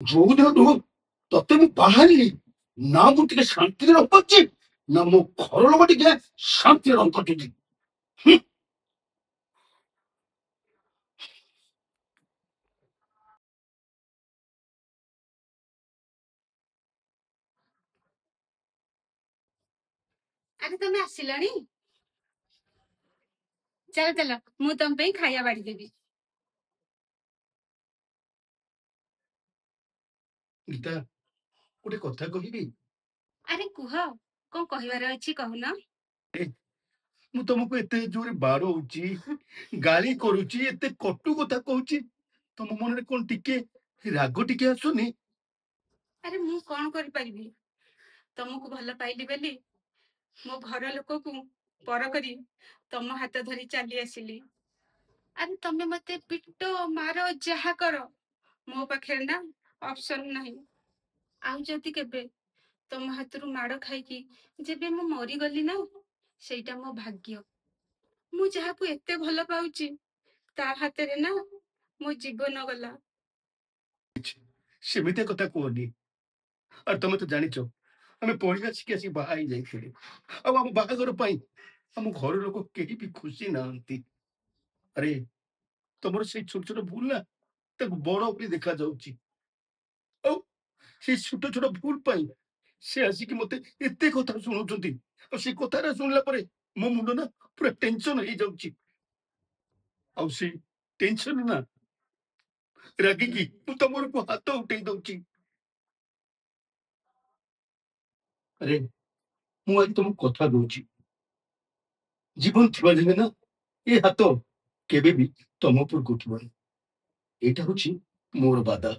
ଯୋଉଦିନଠୁ ତତେ ମୁଁ ବାହାରିଲି ନା ମୁଁ ଟିକେ ଶାନ୍ତିରେ ରହିପାରୁଛି ନା ମୋ ଘର ଲୋକ ଟିକେ ଶାନ୍ତିରେ ରହିପାରୁଛନ୍ତି। ହୁଁ। ଆରେ ତମେ ଆସିଲଣି? ଚାଲ ଚାଲ, ମୁଁ ତମ ପାଇଁ ଖାଇବା ବାଢି ଦେବି। ଗୀତା, ଗୋଟେ କଥା କହିବି? ଆରେ କୁହ, କଣ କହିବାର ଅଛି କହୁନ? ଏ, ମୁଁ ତମକୁ ଏତେ ଜୋରେ ବାଡଉଛି, ଗାଳି କରୁଛି, ଏତେ କଟୁ କଥା କହୁଛି, ତମ ମନରେ କଣ ଟିକେ ରାଗ ଟିକେ ଆସୁନି? ଆରେ ମୁଁ କଣ କରିପାରିବି? ତମକୁ ଭଲ ପାଇଲି ବୋଲି ମୋ ଘର ଲୋକକୁ ପର କରି ତମ ହାତ ଧରି ଚାଲି ଆସିଲି। ଆରେ ତମେ ମତେ ପିଟ ମାର ଯାହା କର, ମୋ ପାଖରେ ନା ଅପସନ ନାହିଁ। ଆଉ ଯଦି କେବେ ତମ ହାତରୁ ମାଡ ଖାଇକି ଯେବେ ମୁଁ ମରିଗଲି ନା, ସେଇଟା ମୋ ଭାଗ୍ୟ। ମୁଁ ଯାହାକୁ ଏତେ ଭଲ ପାଉଛି ତା ହାତରେ ନା ମୋ ଜୀବନ ଗଲା। ସେମିତିଆ କଥା କୁହନି। ଆଉ ତମେ ତ ଜାଣିଛ ଆମେ ପଢିବା ଶିଖି ଆସି ବାହା ହେଇ ଯାଇଥିଲେ, ଆଉ ଆମ ବାହାଘର ପାଇଁ ଆମ ଘର ଲୋକ କେହି ବି ଖୁସି ନାହାନ୍ତି। ଆରେ, ତମର ସେଇ ଛୋଟ ଛୋଟ ଭୁଲ ନା ତାକୁ ବଡ ବୋଲି ଦେଖାଯାଉଛି। ଆଉ ସେଇ ଛୋଟ ଛୋଟ ଭୁଲ ପାଇଁ ସେ ଆସିକି ମତେ ଏତେ କଥା ଶୁଣଉଛନ୍ତି। ଆଉ ସେ କଥାଟା ଶୁଣିଲା ପରେ ମୋ ମୁଣ୍ଡ ନା ପୁରା ଟେନସନ ହେଇଯାଉଛି। ଆଉ ସେ ଟେନସନ ନା ରାଗିକି ମୁଁ ତମକୁ ହାତ ଉଠେଇ ଦଉଛି। ଆରେ, ମୁଁ ଆଜି ତମକୁ କଥା ଦଉଛି, ଜୀବନ ଥିବା ଯାଏ ନା ଏ ହାତ କେବେ ବି ତମ ଉପରକୁ ଉଠିବନି। ଏଇଟା ହଉଛି ମୋର ବାଧା।